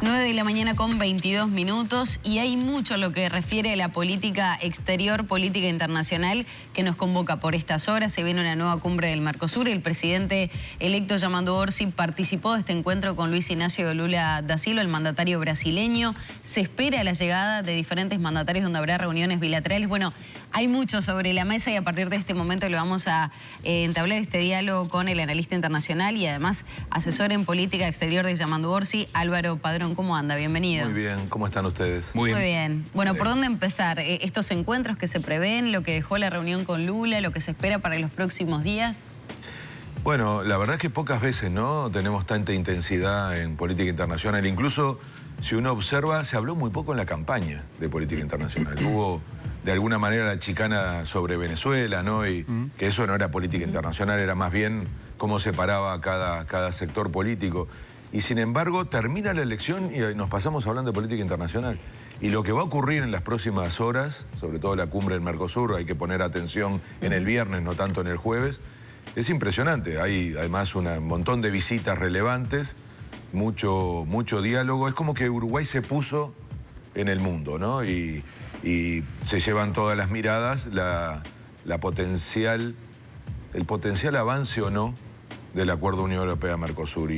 9 de la mañana con 22 minutos y hay mucho lo que refiere a la política exterior, política internacional que nos convoca por estas horas. Se viene una nueva cumbre del Mercosur y el presidente electo Yamandu Orsi participó de este encuentro con Luis Ignacio Lula da Silva, el mandatario brasileño. Se espera la llegada de diferentes mandatarios donde habrá reuniones bilaterales. Bueno, hay mucho sobre la mesa y a partir de este momento le vamos a entablar este diálogo con el analista internacional y además asesor en política exterior de Yamandu Orsi, Álvaro Padrón. ¿Cómo anda? Bienvenido. Muy bien, ¿cómo están ustedes? Muy bien. Bueno, ¿por dónde empezar? Estos encuentros que se prevén, lo que dejó la reunión con Lula, lo que se espera para los próximos días. Bueno, la verdad es que pocas veces, ¿no?, tenemos tanta intensidad en política internacional. Incluso, si uno observa, se habló muy poco en la campaña de política internacional. Hubo, de alguna manera, la chicana sobre Venezuela, ¿no? Y que eso no era política internacional, era más bien cómo separaba cada sector político. Y sin embargo, termina la elección y nos pasamos hablando de política internacional. Y lo que va a ocurrir en las próximas horas, sobre todo la cumbre del Mercosur, hay que poner atención en el viernes, no tanto en el jueves, es impresionante. Hay además un montón de visitas relevantes, mucho diálogo. Es como que Uruguay se puso en el mundo, ¿no? Y se llevan todas las miradas, el potencial avance o no del acuerdo Unión Europea-Mercosur.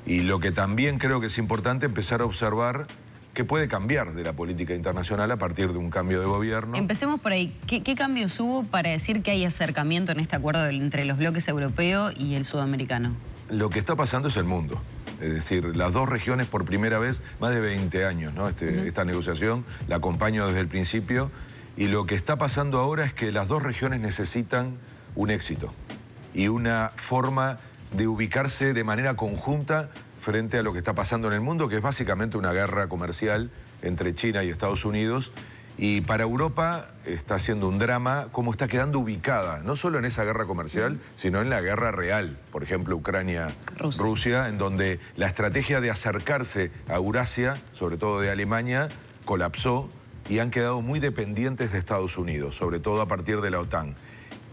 Y lo que también creo que es importante empezar a observar qué puede cambiar de la política internacional a partir de un cambio de gobierno. Empecemos por ahí. ¿Qué cambios hubo para decir que hay acercamiento en este acuerdo entre los bloques europeo y el sudamericano? Lo que está pasando es el mundo. Es decir, las dos regiones por primera vez, más de 20 años, ¿no? Esta negociación la acompaño desde el principio. Y lo que está pasando ahora es que las dos regiones necesitan un éxito y una forma de ubicarse de manera conjunta frente a lo que está pasando en el mundo, que es básicamente una guerra comercial entre China y Estados Unidos. Y para Europa está siendo un drama cómo está quedando ubicada, no solo en esa guerra comercial, sino en la guerra real. Por ejemplo, Ucrania-Rusia, en donde la estrategia de acercarse a Eurasia, sobre todo de Alemania, colapsó y han quedado muy dependientes de Estados Unidos, sobre todo a partir de la OTAN.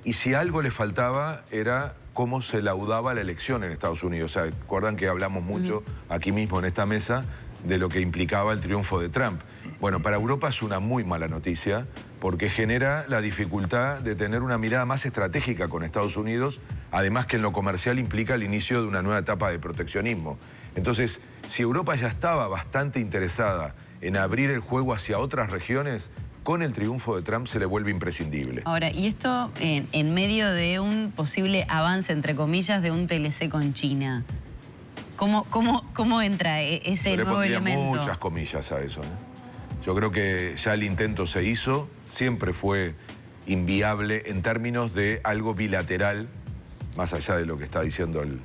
Y si algo le faltaba era cómo se laudaba la elección en Estados Unidos. O sea, recuerdan que hablamos mucho aquí mismo en esta mesa de lo que implicaba el triunfo de Trump. Bueno, para Europa es una muy mala noticia porque genera la dificultad de tener una mirada más estratégica con Estados Unidos, además que en lo comercial implica el inicio de una nueva etapa de proteccionismo. Entonces, si Europa ya estaba bastante interesada en abrir el juego hacia otras regiones, con el triunfo de Trump se le vuelve imprescindible. Ahora, y esto en medio de un posible avance, entre comillas, de un TLC con China. ¿Cómo entra ese nuevo elemento? Le pondría muchas comillas a eso, ¿eh? Yo creo que ya el intento se hizo, siempre fue inviable en términos de algo bilateral, más allá de lo que está diciendo el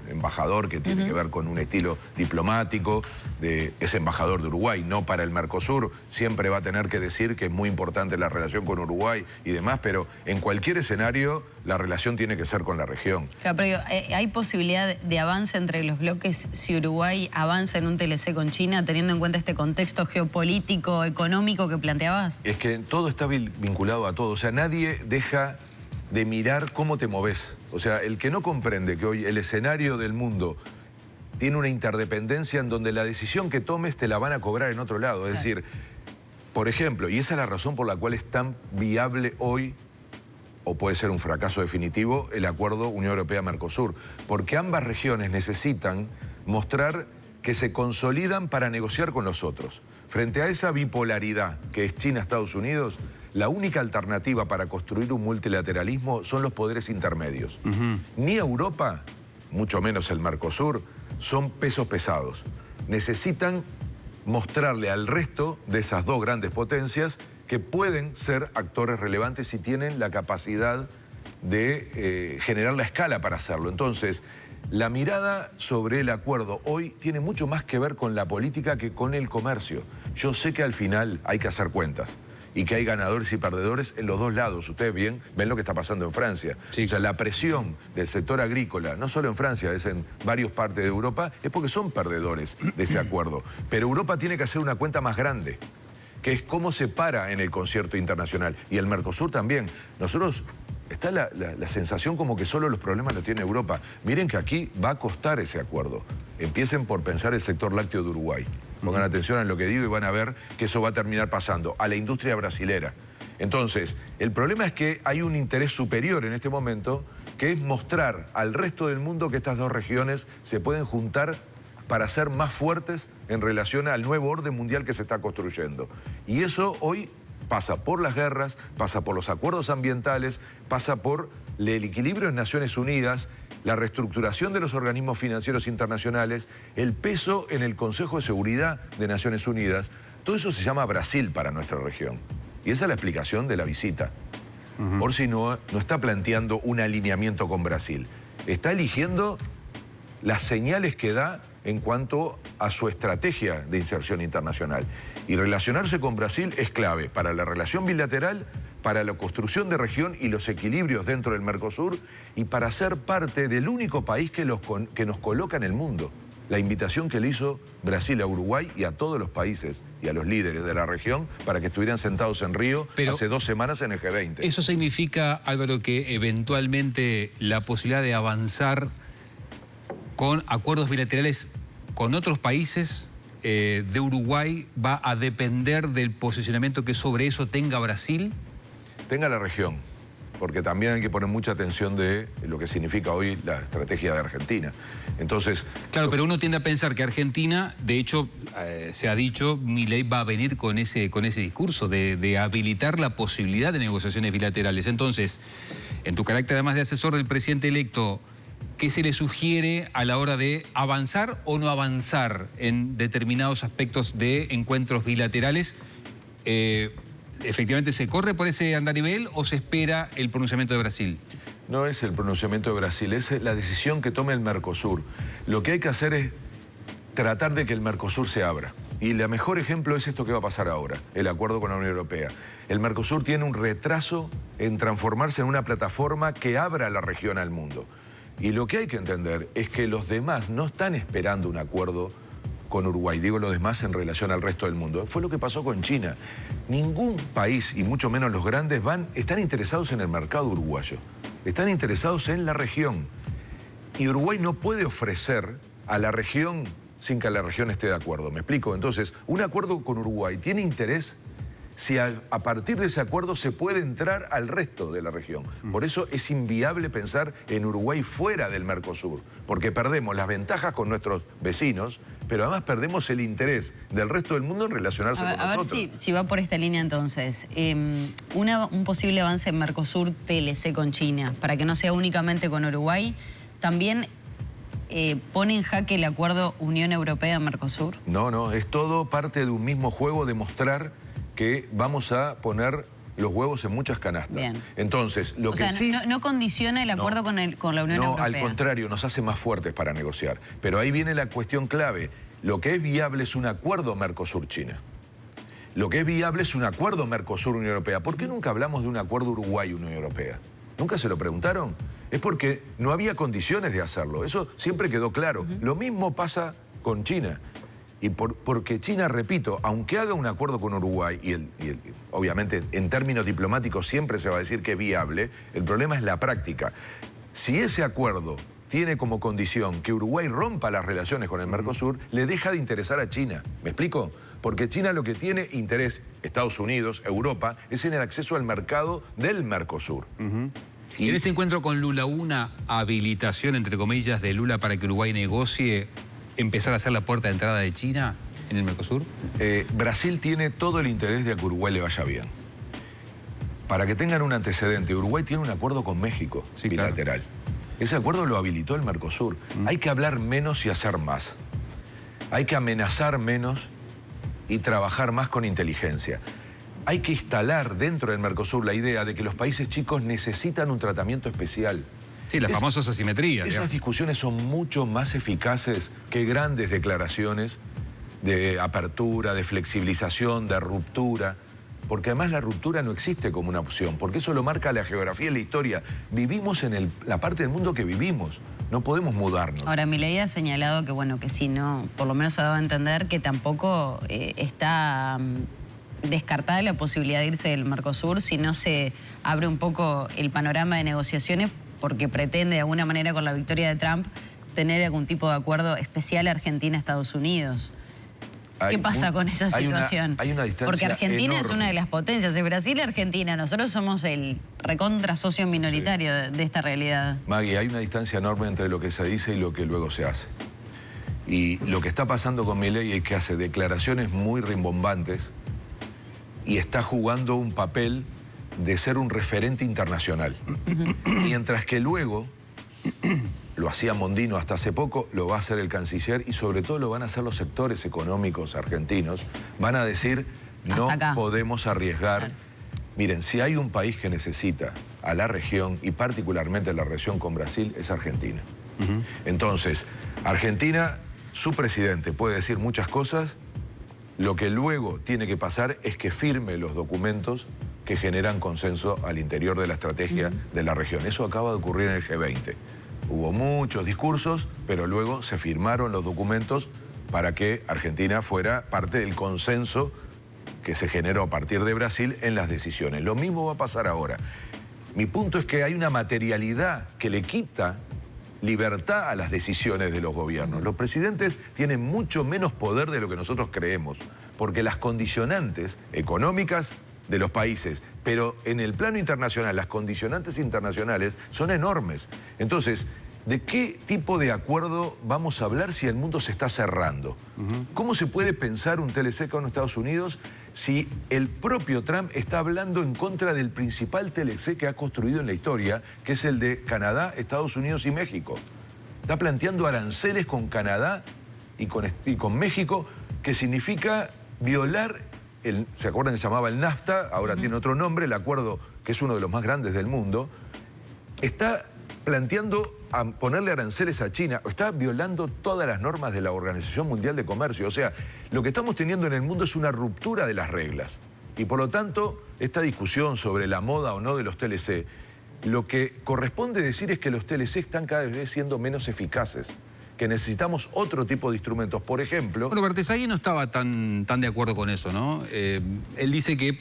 embajador, que tiene que ver con un estilo diplomático, es embajador de Uruguay, no para el Mercosur, siempre va a tener que decir que es muy importante la relación con Uruguay y demás, pero en cualquier escenario la relación tiene que ser con la región. Claro, pero ¿hay posibilidad de avance entre los bloques si Uruguay avanza en un TLC con China, teniendo en cuenta este contexto geopolítico, económico que planteabas? Es que todo está vinculado a todo, o sea, nadie deja de mirar cómo te moves. O sea, el que no comprende que hoy el escenario del mundo tiene una interdependencia en donde la decisión que tomes te la van a cobrar en otro lado. Es decir, por ejemplo, y esa es la razón por la cual es tan viable hoy, o puede ser un fracaso definitivo, el acuerdo Unión Europea-Mercosur. Porque ambas regiones necesitan mostrar que se consolidan para negociar con los otros. Frente a esa bipolaridad que es China-Estados Unidos, la única alternativa para construir un multilateralismo son los poderes intermedios. Ni Europa, mucho menos el Mercosur, son pesos pesados. Necesitan mostrarle al resto de esas dos grandes potencias que pueden ser actores relevantes y tienen la capacidad de generar la escala para hacerlo. Entonces, la mirada sobre el acuerdo hoy tiene mucho más que ver con la política que con el comercio. Yo sé que al final hay que hacer cuentas y que hay ganadores y perdedores en los dos lados. Ustedes ven lo que está pasando en Francia. Sí. O sea, la presión del sector agrícola, no solo en Francia, es en varias partes de Europa, es porque son perdedores de ese acuerdo. Pero Europa tiene que hacer una cuenta más grande, que es cómo se para en el concierto internacional. Y el Mercosur también. Nosotros está la sensación como que solo los problemas los tiene Europa. Miren que aquí va a costar ese acuerdo. empiecen por pensar el sector lácteo de Uruguay. Pongan atención a lo que digo y van a ver que eso va a terminar pasando a la industria brasilera. Entonces, el problema es que hay un interés superior en este momento, que es mostrar al resto del mundo que estas dos regiones se pueden juntar para ser más fuertes en relación al nuevo orden mundial que se está construyendo. Y eso hoy pasa por las guerras, pasa por los acuerdos ambientales, pasa por el equilibrio en Naciones Unidas, la reestructuración de los organismos financieros internacionales, el peso en el Consejo de Seguridad de Naciones Unidas. Todo eso se llama Brasil para nuestra región. Y esa es la explicación de la visita. Orsi no está planteando un alineamiento con Brasil. Está eligiendo las señales que da en cuanto a su estrategia de inserción internacional. Y relacionarse con Brasil es clave para la relación bilateral, para la construcción de región y los equilibrios dentro del Mercosur y para ser parte del único país que nos coloca en el mundo. La invitación que le hizo Brasil a Uruguay y a todos los países y a los líderes de la región para que estuvieran sentados en Río hace 2 semanas en el G20. ¿Eso significa, Álvaro, que eventualmente la posibilidad de avanzar con acuerdos bilaterales con otros países de Uruguay va a depender del posicionamiento que sobre eso tenga Brasil? Tenga la región, porque también hay que poner mucha atención de lo que significa hoy la estrategia de Argentina. Entonces... Claro, pero uno tiende a pensar que Argentina, de hecho, se ha dicho, Milei va a venir con ese discurso de habilitar la posibilidad de negociaciones bilaterales. Entonces, en tu carácter además de asesor del presidente electo, ¿qué se le sugiere a la hora de avanzar o no avanzar en determinados aspectos de encuentros bilaterales? ¿Efectivamente se corre por ese andarivel o se espera el pronunciamiento de Brasil? No es el pronunciamiento de Brasil, es la decisión que tome el Mercosur. Lo que hay que hacer es tratar de que el Mercosur se abra. Y el mejor ejemplo es esto que va a pasar ahora, el acuerdo con la Unión Europea. El Mercosur tiene un retraso en transformarse en una plataforma que abra la región al mundo. Y lo que hay que entender es que los demás no están esperando un acuerdo con Uruguay, digo los demás en relación al resto del mundo. Fue lo que pasó con China. Ningún país, y mucho menos los grandes, están interesados en el mercado uruguayo. Están interesados en la región. Y Uruguay no puede ofrecer a la región sin que la región esté de acuerdo. ¿Me explico? Entonces, un acuerdo con Uruguay tiene interés si a partir de ese acuerdo se puede entrar al resto de la región. Por eso es inviable pensar en Uruguay fuera del Mercosur, porque perdemos las ventajas con nuestros vecinos, pero además perdemos el interés del resto del mundo en relacionarse con nosotros. A ver si va por esta línea entonces. Un posible avance en Mercosur TLC con China, para que no sea únicamente con Uruguay, también pone en jaque el acuerdo Unión Europea-Mercosur. No, es todo parte de un mismo juego de mostrar que vamos a poner los huevos en muchas canastas. Bien. Entonces, lo que sí... No condiciona el acuerdo con la Unión Europea. No, al contrario, nos hace más fuertes para negociar. Pero ahí viene la cuestión clave. Lo que es viable es un acuerdo Mercosur-China. Lo que es viable es un acuerdo Mercosur-Unión Europea. ¿Por qué nunca hablamos de un acuerdo Uruguay-Unión Europea? ¿Nunca se lo preguntaron? Es porque no había condiciones de hacerlo. Eso siempre quedó claro. Lo mismo pasa con China. Y porque China, repito, aunque haga un acuerdo con Uruguay, y obviamente en términos diplomáticos siempre se va a decir que es viable, el problema es la práctica. Si ese acuerdo tiene como condición que Uruguay rompa las relaciones con el Mercosur, le deja de interesar a China. ¿Me explico? Porque China lo que tiene interés, Estados Unidos, Europa, es en el acceso al mercado del Mercosur. Y en ese encuentro con Lula, una habilitación, entre comillas, de Lula para que Uruguay negocie empezar a hacer la puerta de entrada de China en el Mercosur? Brasil tiene todo el interés de que a Uruguay le vaya bien. Para que tengan un antecedente, Uruguay tiene un acuerdo con México, bilateral. Claro. Ese acuerdo lo habilitó el Mercosur. Hay que hablar menos y hacer más. Hay que amenazar menos y trabajar más con inteligencia. Hay que instalar dentro del Mercosur la idea de que los países chicos necesitan un tratamiento especial. Sí, las famosas asimetrías. Esas discusiones son mucho más eficaces que grandes declaraciones de apertura, de flexibilización, de ruptura. Porque además la ruptura no existe como una opción, porque eso lo marca la geografía y la historia. Vivimos en la parte del mundo que vivimos, no podemos mudarnos. Ahora, Milei ha señalado que, bueno, que si no, por lo menos ha dado a entender que tampoco está descartada la posibilidad de irse del Mercosur si no se abre un poco el panorama de negociaciones, porque pretende de alguna manera con la victoria de Trump tener algún tipo de acuerdo especial Argentina-Estados Unidos. ¿Qué pasa con esa situación? Hay una distancia Porque Argentina enorme. es una de las potencias. De Brasil y Argentina, nosotros somos el recontra socio minoritario de esta realidad. Maggie, hay una distancia enorme entre lo que se dice y lo que luego se hace. Y lo que está pasando con Milei es que hace declaraciones muy rimbombantes y está jugando un papel de ser un referente internacional. Mientras que luego, lo hacía Mondino hasta hace poco, lo va a hacer el canciller y sobre todo lo van a hacer los sectores económicos argentinos. Van a decir, no podemos arriesgar. Claro. Miren, si hay un país que necesita a la región y particularmente la región con Brasil, es Argentina. Entonces, Argentina, su presidente puede decir muchas cosas, lo que luego tiene que pasar es que firme los documentos que generan consenso al interior de la estrategia de la región. Eso acaba de ocurrir en el G20. Hubo muchos discursos, pero luego se firmaron los documentos para que Argentina fuera parte del consenso que se generó a partir de Brasil en las decisiones. Lo mismo va a pasar ahora. Mi punto es que hay una materialidad que le quita libertad a las decisiones de los gobiernos. Los presidentes tienen mucho menos poder de lo que nosotros creemos, porque las condicionantes económicas de los países, pero en el plano internacional, las condicionantes internacionales son enormes. Entonces, ¿de qué tipo de acuerdo vamos a hablar si el mundo se está cerrando? ¿Cómo se puede pensar un TLC con Estados Unidos si el propio Trump está hablando en contra del principal TLC que ha construido en la historia, que es el de Canadá, Estados Unidos y México? Está planteando aranceles con Canadá y con México, que significa violar ¿se acuerdan que se llamaba el NAFTA? Ahora tiene otro nombre, el acuerdo que es uno de los más grandes del mundo. Está planteando a ponerle aranceles a China, está violando todas las normas de la Organización Mundial de Comercio. O sea, lo que estamos teniendo en el mundo es una ruptura de las reglas. Y por lo tanto, esta discusión sobre la moda o no de los TLC, lo que corresponde decir es que los TLC están cada vez siendo menos eficaces, que necesitamos otro tipo de instrumentos. Por ejemplo... Bueno, Bertesagui no estaba tan de acuerdo con eso, ¿no? Él dice que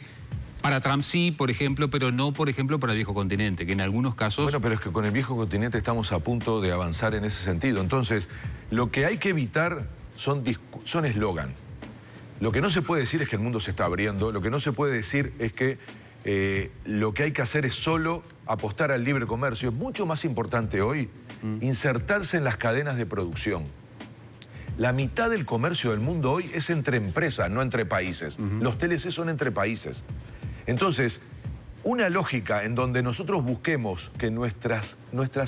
para Trump sí, por ejemplo, pero no, por ejemplo, para el viejo continente, que en algunos casos... Bueno, pero es que con el viejo continente estamos a punto de avanzar en ese sentido. Entonces, lo que hay que evitar son eslogan. Lo que no se puede decir es que el mundo se está abriendo, lo que no se puede decir es que lo que hay que hacer es solo apostar al libre comercio. Es mucho más importante hoy insertarse en las cadenas de producción. La mitad del comercio del mundo hoy es entre empresas, no entre países. Los TLC son entre países. Entonces, una lógica en donde nosotros busquemos que nuestras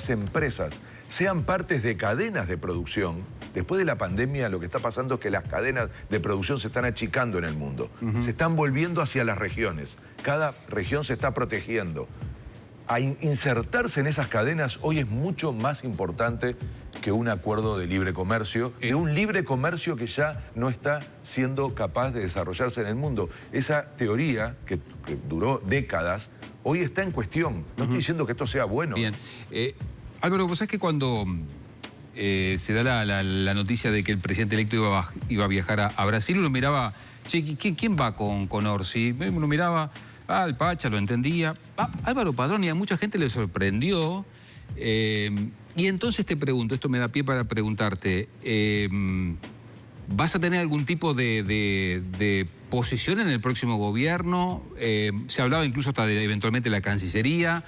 empresas sean partes de cadenas de producción. Después de la pandemia lo que está pasando es que las cadenas de producción se están achicando en el mundo. Se están volviendo hacia las regiones. Cada región se está protegiendo. A insertarse en esas cadenas hoy es mucho más importante que un acuerdo de libre comercio, de un libre comercio que ya no está siendo capaz de desarrollarse en el mundo. Esa teoría que duró décadas, hoy está en cuestión. No estoy diciendo que esto sea bueno. Bien. Álvaro, vos sabés que cuando se da la noticia de que el presidente electo iba a viajar a Brasil, uno miraba, che, ¿quién va con Orsi? Uno miraba... el Pacha lo entendía. Álvaro Padrón, y a mucha gente le sorprendió. Y entonces te pregunto, esto me da pie para preguntarte, ¿vas a tener algún tipo de posición en el próximo gobierno? Se hablaba incluso hasta de eventualmente la Cancillería.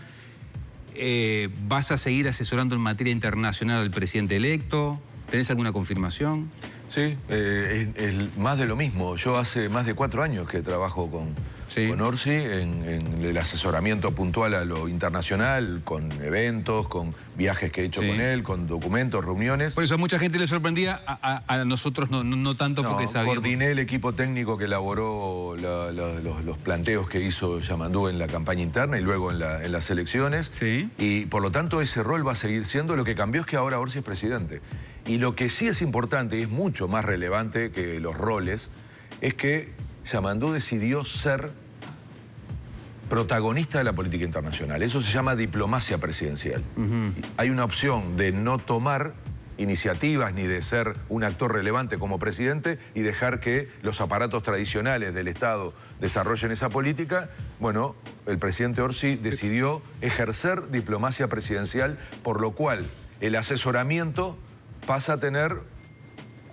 ¿Vas a seguir asesorando en materia internacional al presidente electo? ¿Tenés alguna confirmación? Sí, es más de lo mismo. Yo hace más de 4 años que trabajo con Orsi en el asesoramiento puntual a lo internacional, con eventos, con viajes que he hecho con él, con documentos, reuniones. Por eso a mucha gente le sorprendía, a nosotros no tanto porque sabíamos. Coordiné el equipo técnico que elaboró los planteos que hizo Yamandú en la campaña interna y luego en las elecciones. Sí. Y por lo tanto ese rol va a seguir siendo. Lo que cambió es que ahora Orsi es presidente. Y lo que sí es importante y es mucho más relevante que los roles es que Yamandú decidió ser protagonista de la política internacional. Eso se llama diplomacia presidencial. Hay una opción de no tomar iniciativas ni de ser un actor relevante como presidente y dejar que los aparatos tradicionales del Estado desarrollen esa política. Bueno, el presidente Orsi decidió ejercer diplomacia presidencial, por lo cual el asesoramiento pasa a tener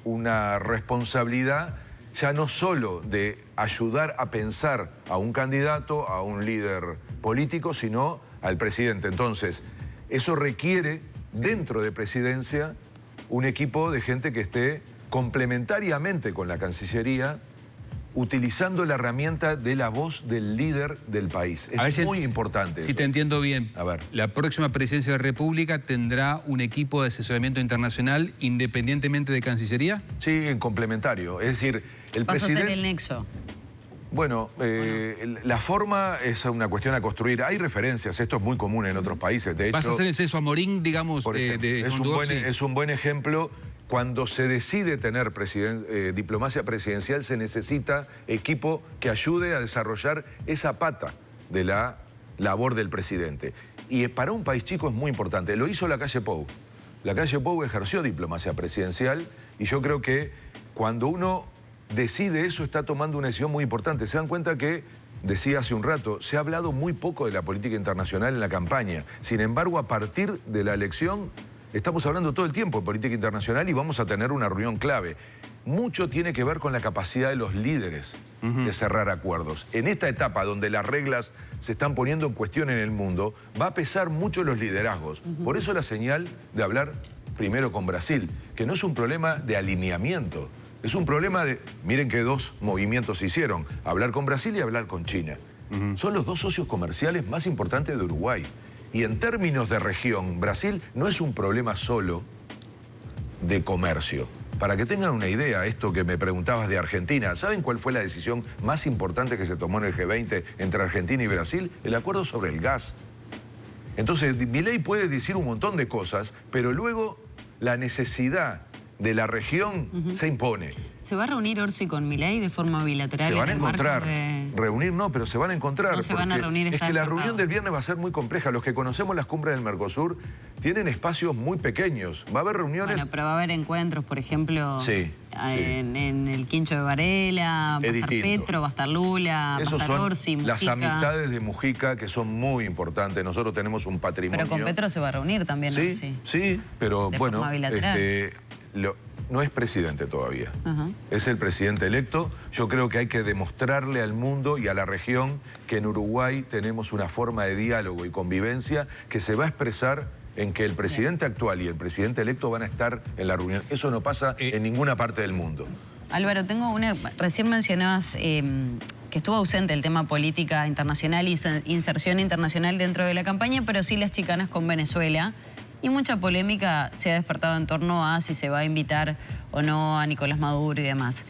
una responsabilidad ya no solo de ayudar a pensar a un candidato, a un líder político, sino al presidente. Entonces, eso requiere, dentro de presidencia, un equipo de gente que esté complementariamente con la Cancillería, utilizando la herramienta de la voz del líder del país. Es muy importante. Si eso. te entiendo bien, A ver. la próxima presidencia de la República tendrá un equipo de asesoramiento internacional independientemente de Cancillería. Sí, en complementario. Es decir, el Vas presidente... a ser el nexo. Bueno, la forma es una cuestión a construir. Hay referencias, esto es muy común en otros países. De hecho, ¿Vas a hacer el César Amorín, digamos, por ejemplo, es un buen ejemplo. Cuando se decide tener diplomacia presidencial, se necesita equipo que ayude a desarrollar esa pata de la labor del presidente. Y para un país chico es muy importante. Lo hizo la calle Pou. La calle Pou ejerció diplomacia presidencial y yo creo que cuando uno decide eso está tomando una decisión muy importante. Se dan cuenta que, decía hace un rato, se ha hablado muy poco de la política internacional en la campaña. Sin embargo, a partir de la elección, estamos hablando todo el tiempo de política internacional y vamos a tener una reunión clave. Mucho tiene que ver con la capacidad de los líderes de cerrar acuerdos. En esta etapa donde las reglas se están poniendo en cuestión en el mundo, va a pesar mucho los liderazgos. Por eso la señal de hablar primero con Brasil, que no es un problema de alineamiento. Es un problema de, miren que dos movimientos se hicieron, hablar con Brasil y hablar con China. Son los dos socios comerciales más importantes de Uruguay. Y en términos de región, Brasil no es un problema solo de comercio. Para que tengan una idea, esto que me preguntabas de Argentina, ¿saben cuál fue la decisión más importante que se tomó en el G20 entre Argentina y Brasil? El acuerdo sobre el gas. Entonces, Milei puede decir un montón de cosas, pero luego la necesidad de la región se impone. ¿Se va a reunir Orsi con Milei de forma bilateral? Se van a encontrar. De... Reunir no, pero se van a encontrar. No se van a reunir. Es que la reunión del viernes va a ser muy compleja. Los que conocemos las cumbres del Mercosur tienen espacios muy pequeños. Va a haber reuniones... Bueno, pero va a haber encuentros, por ejemplo, sí. En el Quincho de Varela, va a estar Petro, va a estar Lula, Esos va a estar Orsi, Mujica. Las amistades de Mujica que son muy importantes. Nosotros tenemos un patrimonio... Pero con Petro se va a reunir también, sí, Orsi. Sí, pero de bueno... forma bilateral. No es presidente todavía. Es el presidente electo. Yo creo que hay que demostrarle al mundo y a la región que en Uruguay tenemos una forma de diálogo y convivencia que se va a expresar en que el presidente actual y el presidente electo van a estar en la reunión. Eso no pasa en ninguna parte del mundo. Álvaro, tengo una... Recién mencionabas que estuvo ausente el tema política internacional y inserción internacional dentro de la campaña, pero sí las chicanas con Venezuela. Y mucha polémica se ha despertado en torno a si se va a invitar o no a Nicolás Maduro y demás.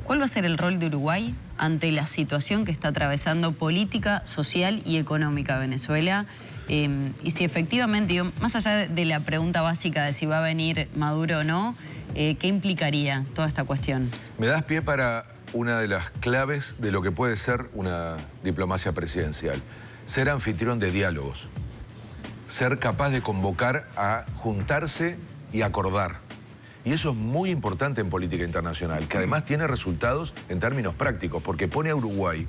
¿Cuál va a ser el rol de Uruguay ante la situación que está atravesando política, social y económica Venezuela? Y si efectivamente, más allá de la pregunta básica de si va a venir Maduro o no, ¿qué implicaría toda esta cuestión? Me das pie para una de las claves de lo que puede ser una diplomacia presidencial. Ser anfitrión de diálogos. Ser capaz de convocar a juntarse y acordar. Y eso es muy importante en política internacional, que además tiene resultados en términos prácticos, porque pone a Uruguay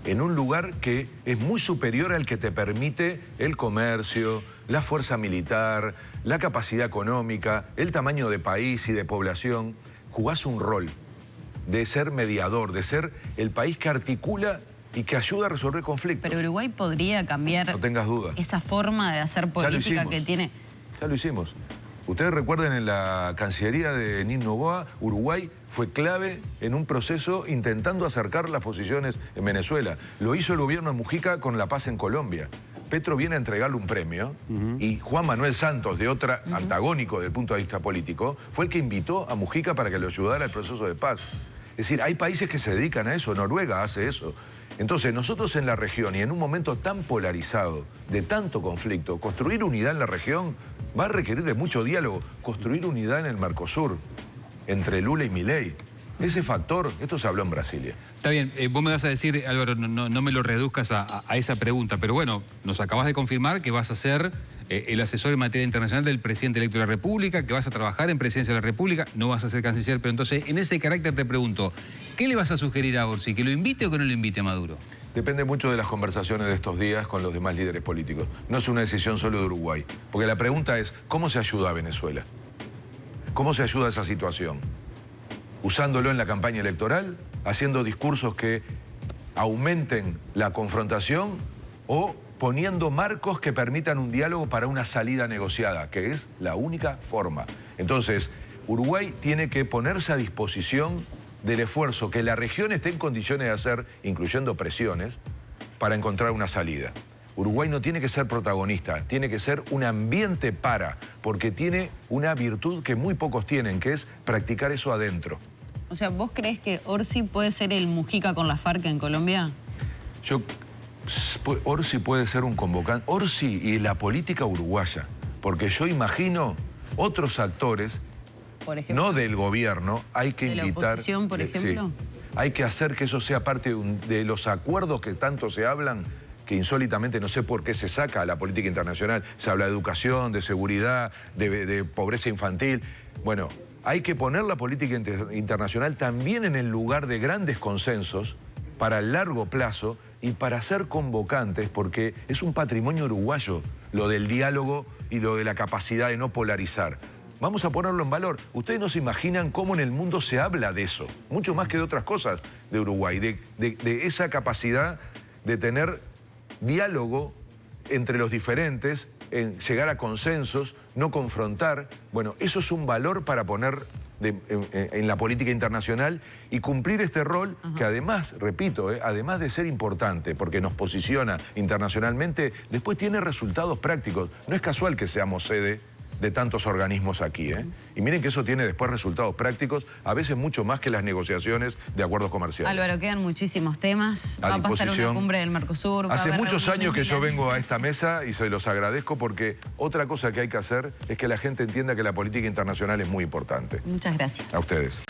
en un lugar que es muy superior al que te permite el comercio, la fuerza militar, la capacidad económica, el tamaño de país y de población. Jugás un rol de ser mediador, de ser el país que articula y que ayuda a resolver conflictos. Pero Uruguay podría cambiar, no tengas duda, esa forma de hacer política que tiene. Ya lo hicimos. Ustedes recuerden, en la Cancillería de Nino Noboa, Uruguay fue clave en un proceso intentando acercar las posiciones en Venezuela. Lo hizo el gobierno de Mujica con la paz en Colombia. Petro viene a entregarle un premio y Juan Manuel Santos, de otra antagónico desde el punto de vista político, fue el que invitó a Mujica para que le ayudara al proceso de paz. Es decir, hay países que se dedican a eso. Noruega hace eso. Entonces, nosotros en la región y en un momento tan polarizado, de tanto conflicto, construir unidad en la región va a requerir de mucho diálogo. Construir unidad en el Mercosur, entre Lula y Milei. Ese factor, esto se habló en Brasilia. Está bien, vos me vas a decir, Álvaro, no me lo reduzcas a esa pregunta, pero bueno, nos acabas de confirmar que vas a ser el asesor en materia internacional del presidente electo de la República, que vas a trabajar en Presidencia de la República, no vas a ser canciller, pero entonces, en ese carácter te pregunto, ¿qué le vas a sugerir a Orsi? ¿Que lo invite o que no lo invite a Maduro? Depende mucho de las conversaciones de estos días con los demás líderes políticos. No es una decisión solo de Uruguay, porque la pregunta es, ¿cómo se ayuda a Venezuela? ¿Cómo se ayuda a esa situación? Usándolo en la campaña electoral, haciendo discursos que aumenten la confrontación o poniendo marcos que permitan un diálogo para una salida negociada, que es la única forma. Entonces, Uruguay tiene que ponerse a disposición del esfuerzo que la región esté en condiciones de hacer, incluyendo presiones, para encontrar una salida. Uruguay no tiene que ser protagonista, tiene que ser un ambiente porque tiene una virtud que muy pocos tienen, que es practicar eso adentro. O sea, ¿vos crees que Orsi puede ser el Mujica con la FARC en Colombia? Orsi puede ser un convocante. Orsi y la política uruguaya, porque yo imagino otros actores, por ejemplo, no del gobierno, hay que invitar... ¿De la oposición, por ejemplo? Sí, hay que hacer que eso sea parte de los acuerdos que tanto se hablan, que insólitamente no sé por qué se saca a la política internacional. Se habla de educación, de seguridad, de pobreza infantil. Bueno, hay que poner la política internacional también en el lugar de grandes consensos para el largo plazo y para ser convocantes, porque es un patrimonio uruguayo, lo del diálogo y lo de la capacidad de no polarizar. Vamos a ponerlo en valor. Ustedes no se imaginan cómo en el mundo se habla de eso, mucho más que de otras cosas de Uruguay, de esa capacidad de tener diálogo entre los diferentes, en llegar a consensos, no confrontar. Bueno, eso es un valor para poner en la política internacional y cumplir este rol que además, repito, además de ser importante porque nos posiciona internacionalmente, después tiene resultados prácticos. No es casual que seamos sede de tantos organismos aquí, Y miren que eso tiene después resultados prácticos, a veces mucho más que las negociaciones de acuerdos comerciales. Álvaro, quedan muchísimos temas. Va a pasar una cumbre del Mercosur. Hace muchos años que yo vengo a esta mesa y se los agradezco porque otra cosa que hay que hacer es que la gente entienda que la política internacional es muy importante. Muchas gracias. A ustedes.